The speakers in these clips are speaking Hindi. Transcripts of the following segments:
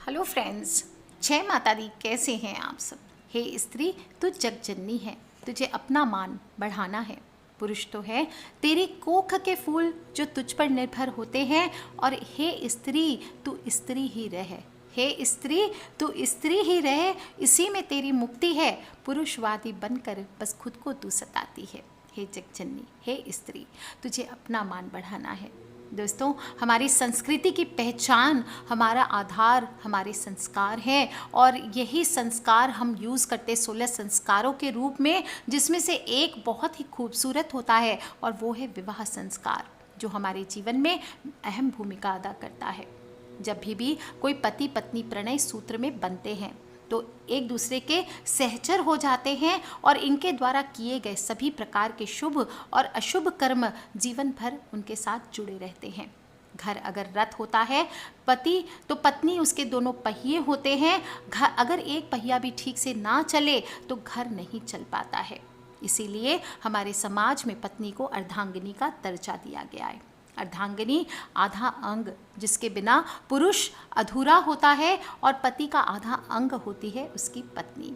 हेलो फ्रेंड्स, जय माता दी। कैसे हैं आप सब। हे स्त्री, तू जगजननी है, तुझे अपना मान बढ़ाना है। पुरुष तो है तेरी कोख के फूल जो तुझ पर निर्भर होते हैं। और हे स्त्री, तू स्त्री ही रह। हे स्त्री, तू स्त्री ही रह, इसी में तेरी मुक्ति है। पुरुषवादी बनकर बस खुद को तू सताती है। हे जगजननी, हे स्त्री, तुझे अपना मान बढ़ाना है। दोस्तों, हमारी संस्कृति की पहचान, हमारा आधार हमारे संस्कार हैं। और यही संस्कार हम यूज़ करते 16 संस्कारों के रूप में, जिसमें से एक बहुत ही खूबसूरत होता है और वो है विवाह संस्कार, जो हमारे जीवन में अहम भूमिका अदा करता है। जब भी कोई पति पत्नी प्रणय सूत्र में बनते हैं तो एक दूसरे के सहचर हो जाते हैं और इनके द्वारा किए गए सभी प्रकार के शुभ और अशुभ कर्म जीवन भर उनके साथ जुड़े रहते हैं। घर अगर रथ होता है पति तो पत्नी उसके दोनों पहिए होते हैं। घर अगर एक पहिया भी ठीक से ना चले तो घर नहीं चल पाता है। इसीलिए हमारे समाज में पत्नी को अर्धांगिनी का दर्जा दिया गया है। अर्धांगिनी आधा अंग, जिसके बिना पुरुष अधूरा होता है, और पति का आधा अंग होती है उसकी पत्नी।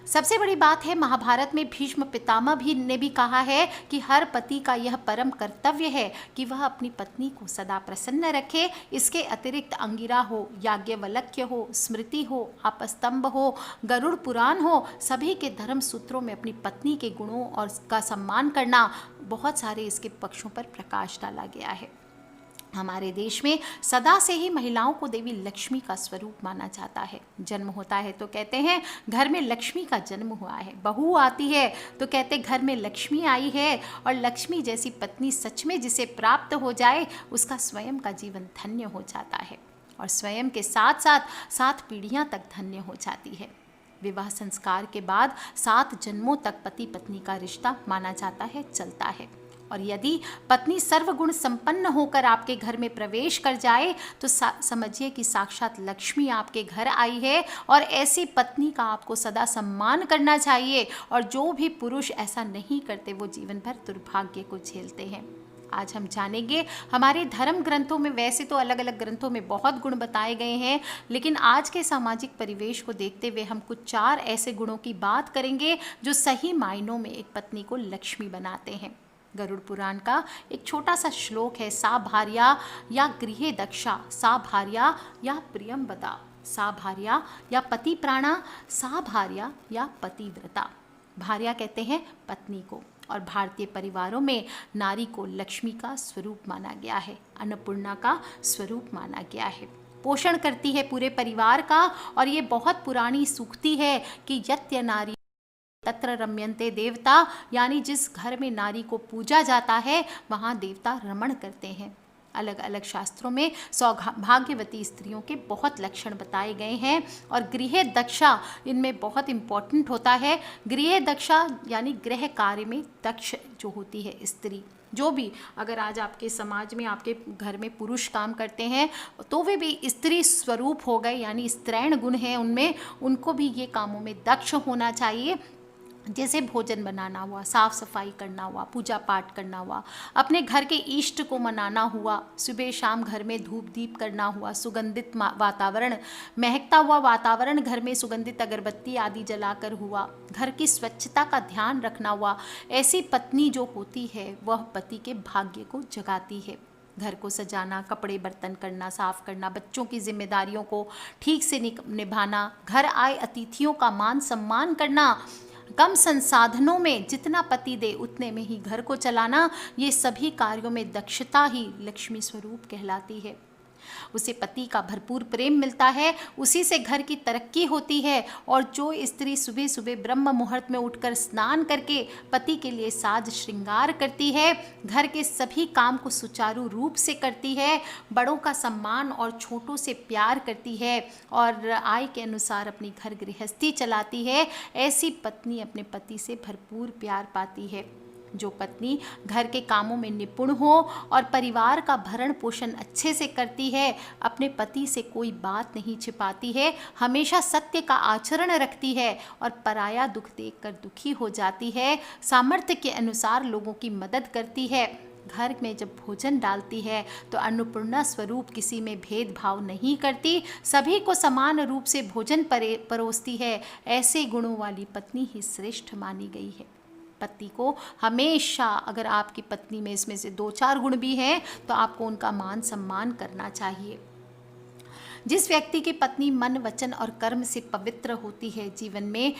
सबसे बड़ी बात है, महाभारत में भीष्म पितामह भी ने भी कहा है कि हर पति का यह परम कर्तव्य है कि वह अपनी पत्नी को सदा प्रसन्न रखे। इसके अतिरिक्त अंगिरा हो, याज्ञवल्क्य हो, स्मृति हो, आपस्तंभ हो, गरुड़ पुराण हो, सभी के धर्म सूत्रों में अपनी पत्नी के गुणों और का सम्मान करना, बहुत सारे इसके पक्षों पर प्रकाश डाला गया है। हमारे देश में सदा से ही महिलाओं को देवी लक्ष्मी का स्वरूप माना जाता है। जन्म होता है तो कहते हैं घर में लक्ष्मी का जन्म हुआ है। बहू आती है तो कहते घर में लक्ष्मी आई है। और लक्ष्मी जैसी पत्नी सच में जिसे प्राप्त हो जाए उसका स्वयं का जीवन धन्य हो जाता है, और स्वयं के साथ साथ 7 पीढ़ियां तक धन्य हो जाती है। विवाह संस्कार के बाद 7 जन्मों तक पति पत्नी का रिश्ता माना जाता है, चलता है। और यदि पत्नी सर्वगुण संपन्न होकर आपके घर में प्रवेश कर जाए तो समझिए कि साक्षात लक्ष्मी आपके घर आई है। और ऐसी पत्नी का आपको सदा सम्मान करना चाहिए। और जो भी पुरुष ऐसा नहीं करते वो जीवन भर दुर्भाग्य को झेलते हैं। आज हम जानेंगे हमारे धर्म ग्रंथों में, वैसे तो अलग अलग ग्रंथों में बहुत गुण बताए गए हैं, लेकिन आज के सामाजिक परिवेश को देखते हुए हम कुछ 4 ऐसे गुणों की बात करेंगे जो सही मायनों में एक पत्नी को लक्ष्मी बनाते हैं। गरुड़ पुराण का एक छोटा सा श्लोक है, सा भार्या या गृहे दक्षा, सा भार्या या प्रियंवदा, सा भार्या या पति प्राणा, सा भार्या या पतिव्रता। भार्या कहते हैं पत्नी को, और भारतीय परिवारों में नारी को लक्ष्मी का स्वरूप माना गया है, अन्नपूर्णा का स्वरूप माना गया है। पोषण करती है पूरे परिवार का। और ये बहुत पुरानी सूक्ति है कि यत्य नारी तत्र रम्यन्ते देवता, यानी जिस घर में नारी को पूजा जाता है वहाँ देवता रमण करते हैं। अलग अलग शास्त्रों में सौभाग्यवती स्त्रियों के बहुत लक्षण बताए गए हैं। और गृह दक्षा इनमें बहुत इम्पॉर्टेंट होता है। गृह दक्षा यानी गृह कार्य में दक्ष जो होती है स्त्री, जो भी अगर आज आपके समाज में आपके घर में पुरुष काम करते हैं तो वे भी स्त्री स्वरूप हो गए, यानी स्त्रैण गुण हैं उनमें, उनको भी ये कामों में दक्ष होना चाहिए। जैसे भोजन बनाना हुआ, साफ सफाई करना हुआ, पूजा पाठ करना हुआ, अपने घर के इष्ट को मनाना हुआ, सुबह शाम घर में धूप दीप करना हुआ, सुगंधित वातावरण, महकता हुआ वातावरण घर में सुगंधित अगरबत्ती आदि जलाकर हुआ, घर की स्वच्छता का ध्यान रखना हुआ। ऐसी पत्नी जो होती है वह पति के भाग्य को जगाती है। घर को सजाना, कपड़े बर्तन करना, साफ करना, बच्चों की जिम्मेदारियों को ठीक से निभाना, घर आए अतिथियों का मान सम्मान करना, कम संसाधनों में जितना पति दे उतने में ही घर को चलाना, ये सभी कार्यों में दक्षता ही लक्ष्मी स्वरूप कहलाती है। उसे पति का भरपूर प्रेम मिलता है, उसी से घर की तरक्की होती है। और जो स्त्री सुबह सुबह ब्रह्म मुहूर्त में उठकर स्नान करके पति के लिए साज श्रृंगार करती है, घर के सभी काम को सुचारू रूप से करती है, बड़ों का सम्मान और छोटों से प्यार करती है, और आय के अनुसार अपनी घर गृहस्थी चलाती है, ऐसी पत्नी अपने पति से भरपूर प्यार पाती है। जो पत्नी घर के कामों में निपुण हो और परिवार का भरण पोषण अच्छे से करती है, अपने पति से कोई बात नहीं छिपाती है, हमेशा सत्य का आचरण रखती है और पराया दुख देखकर दुखी हो जाती है, सामर्थ्य के अनुसार लोगों की मदद करती है, घर में जब भोजन डालती है तो अन्नपूर्णा स्वरूप किसी में भेदभाव नहीं करती, सभी को समान रूप से भोजन परोसती है। ऐसे गुणों वाली पत्नी ही श्रेष्ठ मानी गई है। पति को हमेशा, अगर आपकी पत्नी में इसमें से 2-4 गुण भी हैं तो आपको उनका मान सम्मान करना चाहिए। जिस व्यक्ति की पत्नी मन, वचन और कर्म से पवित्र होती है, जीवन में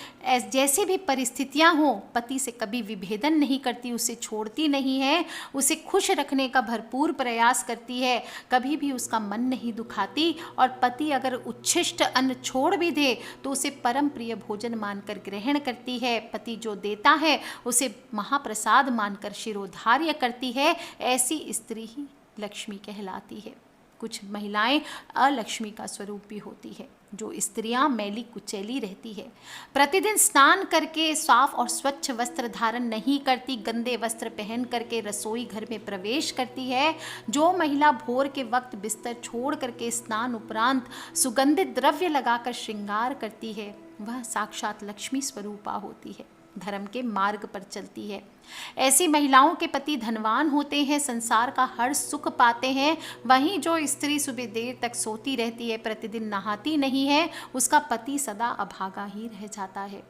जैसी भी परिस्थितियां हो, पति से कभी विभेदन नहीं करती, उसे छोड़ती नहीं है, उसे खुश रखने का भरपूर प्रयास करती है, कभी भी उसका मन नहीं दुखाती, और पति अगर उच्छिष्ट अन्न छोड़ भी दे तो उसे परम प्रिय भोजन मानकर ग्रहण करती है। पति जो देता है उसे महाप्रसाद मानकर शिरोधार्य करती है। ऐसी स्त्री ही लक्ष्मी कहलाती है। कुछ महिलाएं अलक्ष्मी का स्वरूप भी होती है। जो स्त्रियां मैली कुचैली रहती है, प्रतिदिन स्नान करके साफ और स्वच्छ वस्त्र धारण नहीं करती, गंदे वस्त्र पहन करके रसोई घर में प्रवेश करती है, जो महिला भोर के वक्त बिस्तर छोड़ करके स्नान उपरांत सुगंधित द्रव्य लगाकर श्रृंगार करती है, वह साक्षात लक्ष्मी स्वरूपा होती है, धर्म के मार्ग पर चलती है। ऐसी महिलाओं के पति धनवान होते हैं, संसार का हर सुख पाते हैं। वहीं जो स्त्री सुबह देर तक सोती रहती है, प्रतिदिन नहाती नहीं है, उसका पति सदा अभागा ही रह जाता है।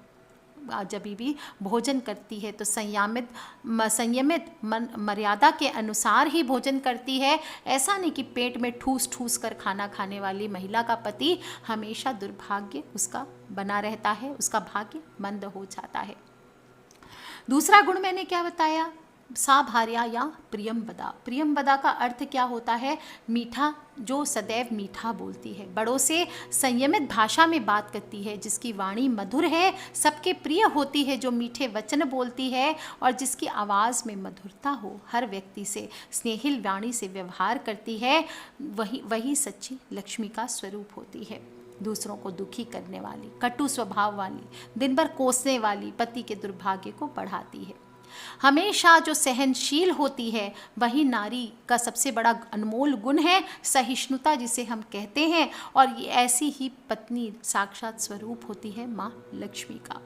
जब भी भोजन करती है तो संयमित मर्यादा के अनुसार ही भोजन करती है। ऐसा नहीं कि पेट में ठूस ठूस कर खाना खाने वाली महिला का पति हमेशा दुर्भाग्य उसका बना रहता है, उसका भाग्य मंद हो जाता है। दूसरा गुण मैंने क्या बताया? सा भार्या या प्रियंवदा। प्रियंवदा का अर्थ क्या होता है? मीठा, जो सदैव मीठा बोलती है, बड़ों से संयमित भाषा में बात करती है, जिसकी वाणी मधुर है, सबके प्रिय होती है, जो मीठे वचन बोलती है और जिसकी आवाज़ में मधुरता हो, हर व्यक्ति से स्नेहिल वाणी से व्यवहार करती है, वही सच्ची लक्ष्मी का स्वरूप होती है। दूसरों को दुखी करने वाली, कटु स्वभाव वाली, दिन भर कोसने वाली पति के दुर्भाग्य को बढ़ाती है। हमेशा जो सहनशील होती है, वही नारी का सबसे बड़ा अनमोल गुण है, सहिष्णुता जिसे हम कहते हैं, और ये ऐसी ही पत्नी साक्षात स्वरूप होती है माँ लक्ष्मी का।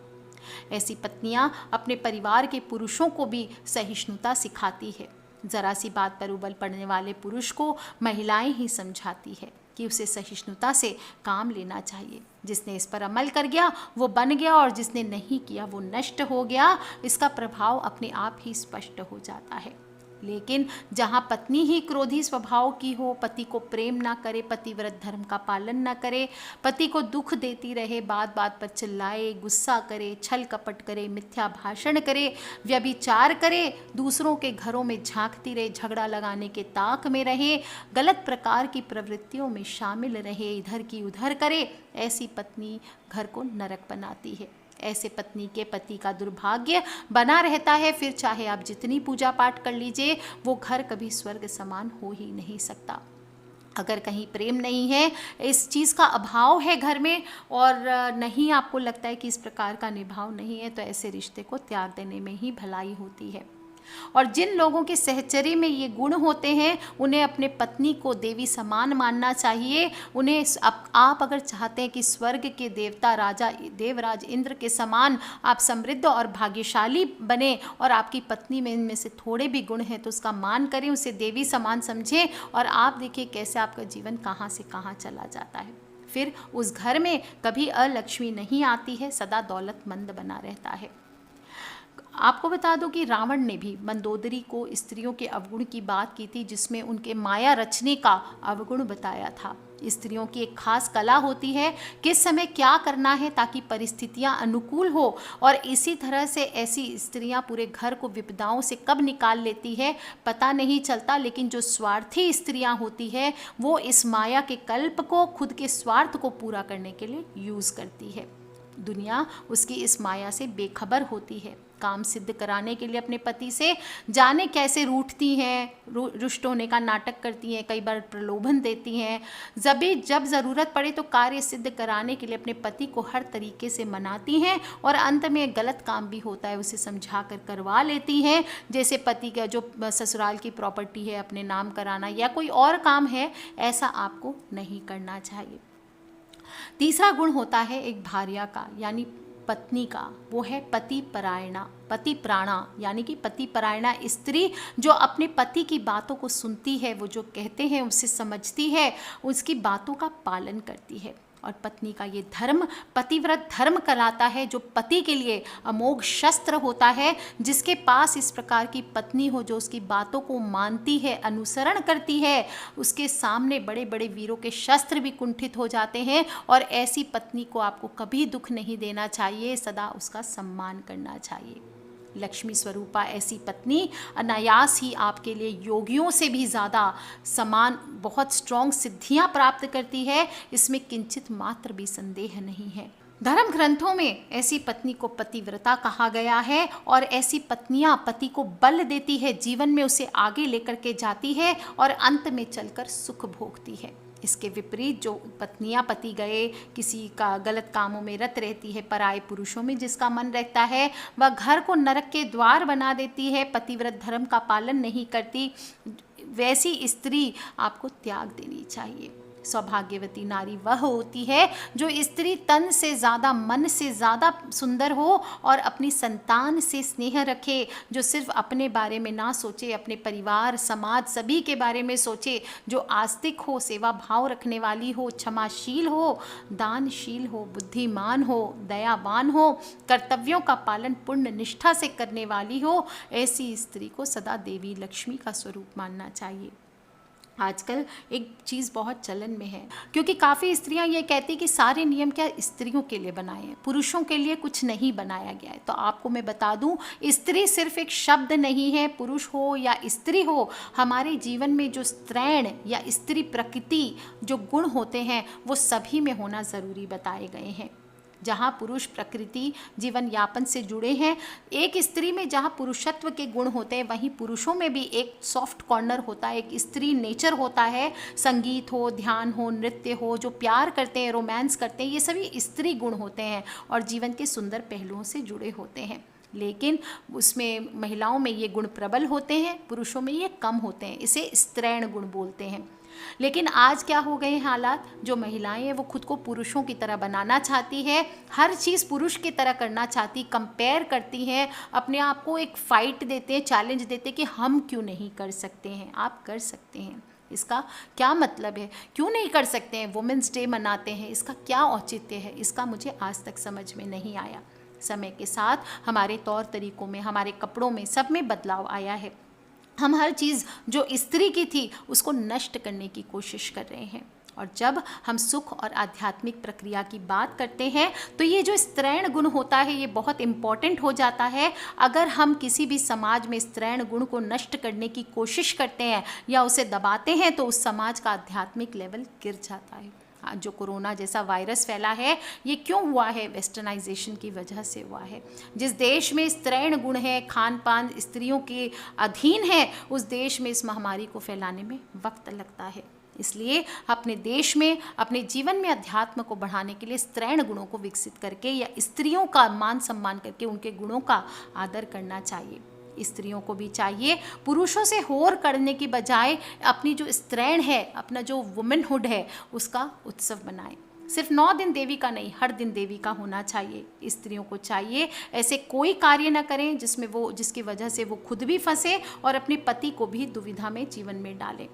ऐसी पत्नियां अपने परिवार के पुरुषों को भी सहिष्णुता सिखाती है। जरा सी बात पर उबल पड़ने वाले पुरुष को महिलाएं ही समझाती है कि उसे सहिष्णुता से काम लेना चाहिए। जिसने इस पर अमल कर गया वो बन गया, और जिसने नहीं किया वो नष्ट हो गया। इसका प्रभाव अपने आप ही स्पष्ट हो जाता है। लेकिन जहाँ पत्नी ही क्रोधी स्वभाव की हो, पति को प्रेम ना करे, पतिव्रत धर्म का पालन ना करे, पति को दुख देती रहे, बात बात पर चिल्लाए, गुस्सा करे, छल कपट करे, मिथ्या भाषण करे, व्यभिचार करे, दूसरों के घरों में झांकती रहे, झगड़ा लगाने के ताक में रहे, गलत प्रकार की प्रवृत्तियों में शामिल रहे, इधर की उधर करे, ऐसी पत्नी घर को नरक बनाती है। ऐसे पत्नी के पति का दुर्भाग्य बना रहता है। फिर चाहे आप जितनी पूजा पाठ कर लीजिए, वो घर कभी स्वर्ग समान हो ही नहीं सकता। अगर कहीं प्रेम नहीं है, इस चीज़ का अभाव है घर में, और नहीं आपको लगता है कि इस प्रकार का निभाव नहीं है, तो ऐसे रिश्ते को त्याग देने में ही भलाई होती है। और जिन लोगों के सहचर्य में ये गुण होते हैं, उन्हें अपने पत्नी को देवी समान मानना चाहिए। उन्हें आप अगर चाहते हैं कि स्वर्ग के देवता राजा देवराज इंद्र के समान आप समृद्ध और भाग्यशाली बने, और आपकी पत्नी में इनमें से थोड़े भी गुण हैं, तो उसका मान करें, उसे देवी समान समझें, और आप देखिए कैसे आपका जीवन कहाँ से कहाँ चला जाता है। फिर उस घर में कभी अलक्ष्मी नहीं आती है, सदा दौलतमंद बना रहता है। आपको बता दूं कि रावण ने भी मंदोदरी को स्त्रियों के अवगुण की बात की थी, जिसमें उनके माया रचने का अवगुण बताया था। स्त्रियों की एक खास कला होती है, किस समय क्या करना है ताकि परिस्थितियां अनुकूल हो, और इसी तरह से ऐसी स्त्रियां पूरे घर को विपदाओं से कब निकाल लेती है पता नहीं चलता। लेकिन जो स्वार्थी स्त्रियां होती है, वो इस माया के कल्प को खुद के स्वार्थ को पूरा करने के लिए यूज़ करती है। दुनिया उसकी इस माया से बेखबर होती है। काम सिद्ध कराने के लिए अपने पति से जाने कैसे रूठती हैं, रुष्ट होने का नाटक करती हैं, कई बार प्रलोभन देती हैं। जब ज़रूरत पड़े तो कार्य सिद्ध कराने के लिए अपने पति को हर तरीके से मनाती हैं, और अंत में गलत काम भी होता है उसे समझा कर करवा लेती हैं। जैसे पति का जो ससुराल की प्रॉपर्टी है अपने नाम कराना, या कोई और काम है, ऐसा आपको नहीं करना चाहिए। तीसरा गुण होता है एक भार्या का, यानी पत्नी का, वो है पति परायणा, पति प्राणा, यानी कि पति परायणा स्त्री जो अपने पति की बातों को सुनती है, वो जो कहते हैं उसे समझती है, उसकी बातों का पालन करती है। और पत्नी का ये धर्म पतिव्रत धर्म कहलाता है, जो पति के लिए अमोघ शस्त्र होता है। जिसके पास इस प्रकार की पत्नी हो जो उसकी बातों को मानती है, अनुसरण करती है, उसके सामने बड़े बड़े वीरों के शस्त्र भी कुंठित हो जाते हैं। और ऐसी पत्नी को आपको कभी दुख नहीं देना चाहिए, सदा उसका सम्मान करना चाहिए। लक्ष्मी स्वरूपा ऐसी पत्नी अनायास ही आपके लिए योगियों से भी ज़्यादा समान बहुत स्ट्रॉन्ग सिद्धियां प्राप्त करती है, इसमें किंचित मात्र भी संदेह नहीं है। धर्म ग्रंथों में ऐसी पत्नी को पतिव्रता कहा गया है, और ऐसी पत्नियां पति को बल देती है, जीवन में उसे आगे लेकर के जाती है और अंत में चलकर सुख भोगती है। इसके विपरीत जो पत्नियां पति गए किसी का गलत कामों में रत रहती है, पराये पुरुषों में जिसका मन रहता है, वह घर को नरक के द्वार बना देती है, पतिव्रत धर्म का पालन नहीं करती, वैसी स्त्री आपको त्याग देनी चाहिए। सौभाग्यवती नारी वह होती है जो स्त्री तन से ज़्यादा मन से ज़्यादा सुंदर हो और अपनी संतान से स्नेह रखे, जो सिर्फ अपने बारे में ना सोचे, अपने परिवार समाज सभी के बारे में सोचे, जो आस्तिक हो, सेवा भाव रखने वाली हो, क्षमाशील हो, दानशील हो, बुद्धिमान हो, दयावान हो, कर्तव्यों का पालन पूर्ण निष्ठा से करने वाली हो। ऐसी स्त्री को सदा देवी लक्ष्मी का स्वरूप मानना चाहिए। आजकल एक चीज़ बहुत चलन में है, क्योंकि काफ़ी स्त्रियां ये कहती कि सारे नियम क्या स्त्रियों के लिए बनाए हैं, पुरुषों के लिए कुछ नहीं बनाया गया है। तो आपको मैं बता दूं, स्त्री सिर्फ एक शब्द नहीं है, पुरुष हो या स्त्री हो, हमारे जीवन में जो स्त्रैण या स्त्री प्रकृति जो गुण होते हैं वो सभी में होना ज़रूरी बताए गए हैं। जहाँ पुरुष प्रकृति जीवन यापन से जुड़े हैं, एक स्त्री में जहाँ पुरुषत्व के गुण होते हैं, वहीं पुरुषों में भी एक सॉफ्ट कॉर्नर होता है, एक स्त्री नेचर होता है। संगीत हो, ध्यान हो, नृत्य हो, जो प्यार करते हैं, रोमांस करते हैं, ये सभी स्त्री गुण होते हैं और जीवन के सुंदर पहलुओं से जुड़े होते हैं। लेकिन उसमें महिलाओं में ये गुण प्रबल होते हैं, पुरुषों में ये कम होते हैं, इसे स्त्रैण गुण बोलते हैं। लेकिन आज क्या हो गए हैं हालात, जो महिलाएं हैं वो खुद को पुरुषों की तरह बनाना चाहती है, हर चीज़ पुरुष की तरह करना चाहती, कंपेयर करती हैं, अपने आप को एक फाइट देते हैं, चैलेंज देते हैं कि हम क्यों नहीं कर सकते हैं, आप कर सकते हैं। इसका क्या मतलब है, क्यों नहीं कर सकते हैं? वुमेंस डे मनाते हैं, इसका क्या औचित्य है, इसका मुझे आज तक समझ में नहीं आया। समय के साथ हमारे तौर तरीकों में, हमारे कपड़ों में, सब में बदलाव आया है। हम हर चीज़ जो स्त्री की थी उसको नष्ट करने की कोशिश कर रहे हैं। और जब हम सुख और आध्यात्मिक प्रक्रिया की बात करते हैं तो ये जो स्त्रैण गुण होता है ये बहुत इम्पॉर्टेंट हो जाता है। अगर हम किसी भी समाज में स्त्रैण गुण को नष्ट करने की कोशिश करते हैं या उसे दबाते हैं तो उस समाज का आध्यात्मिक लेवल गिर जाता है। जो कोरोना जैसा वायरस फैला है ये क्यों हुआ है? वेस्टर्नाइजेशन की वजह से हुआ है। जिस देश में स्त्रैण गुण है, खान पान स्त्रियों के अधीन है, उस देश में इस महामारी को फैलाने में वक्त लगता है। इसलिए अपने देश में, अपने जीवन में अध्यात्म को बढ़ाने के लिए स्त्रैण गुणों को विकसित करके या स्त्रियों का मान सम्मान करके उनके गुणों का आदर करना चाहिए। स्त्रियों को भी चाहिए पुरुषों से होर करने की बजाय अपनी जो स्त्रैण है, अपना जो वुमेनहुड है, उसका उत्सव बनाएं। सिर्फ 9 दिन देवी का नहीं, हर दिन देवी का होना चाहिए। स्त्रियों को चाहिए ऐसे कोई कार्य न करें जिसकी वजह से वो खुद भी फंसे और अपने पति को भी दुविधा में जीवन में डालें।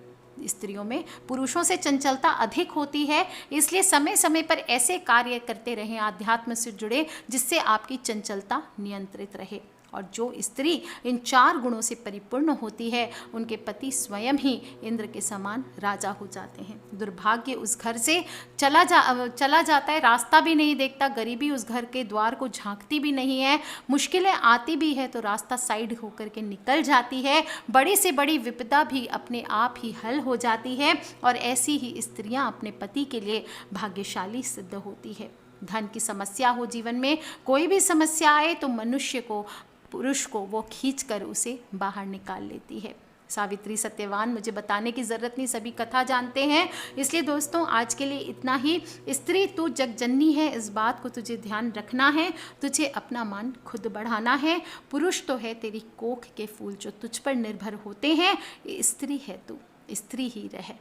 स्त्रियों में पुरुषों से चंचलता अधिक होती है, इसलिए समय समय पर ऐसे कार्य करते रहें आध्यात्म से जुड़े जिससे आपकी चंचलता नियंत्रित रहे। और जो स्त्री इन 4 गुणों से परिपूर्ण होती है उनके पति स्वयं ही इंद्र के समान राजा हो जाते हैं। दुर्भाग्य उस घर से चला जाता है, रास्ता भी नहीं देखता, गरीबी उस घर के द्वार को झांकती भी नहीं है, मुश्किलें आती भी है तो रास्ता साइड होकर के निकल जाती है, बड़ी से बड़ी विपदा भी अपने आप ही हल हो जाती है। और ऐसी ही स्त्रियां अपने पति के लिए भाग्यशाली सिद्ध होती है। धन की समस्या हो, जीवन में कोई भी समस्या आए तो मनुष्य को, पुरुष को वो खींच कर उसे बाहर निकाल लेती है। सावित्री सत्यवान मुझे बताने की ज़रूरत नहीं, सभी कथा जानते हैं। इसलिए दोस्तों आज के लिए इतना ही। स्त्री तू जगजननी है, इस बात को तुझे ध्यान रखना है, तुझे अपना मान खुद बढ़ाना है। पुरुष तो है तेरी कोख के फूल जो तुझ पर निर्भर होते हैं, स्त्री है तू, स्त्री ही रह।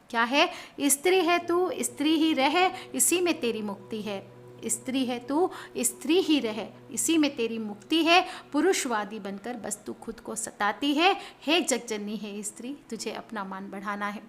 क्या है? स्त्री है तू, स्त्री ही रह, इसी में तेरी मुक्ति है। स्त्री है तू, स्त्री ही रहे, इसी में तेरी मुक्ति है। पुरुषवादी बनकर बस तू खुद को सताती है। हे जगजननी है स्त्री, तुझे अपना मान बढ़ाना है।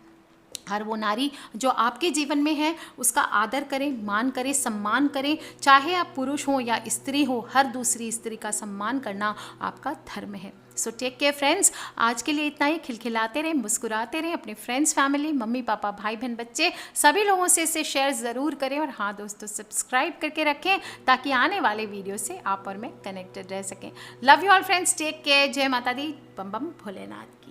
हर वो नारी जो आपके जीवन में है उसका आदर करें, मान करें, सम्मान करें। चाहे आप पुरुष हो या स्त्री हो, हर दूसरी स्त्री का सम्मान करना आपका धर्म है। सो टेक केयर फ्रेंड्स, आज के लिए इतना ही। खिलखिलाते रहें, मुस्कुराते रहें। अपने फ्रेंड्स, फैमिली, मम्मी पापा, भाई बहन, बच्चे सभी लोगों से इसे शेयर ज़रूर करें। और हाँ दोस्तों, सब्सक्राइब करके रखें ताकि आने वाले वीडियो से आप और मैं कनेक्टेड रह सकें। Love you all friends, take care. जय माता दी, बम बम भोलेनाथ।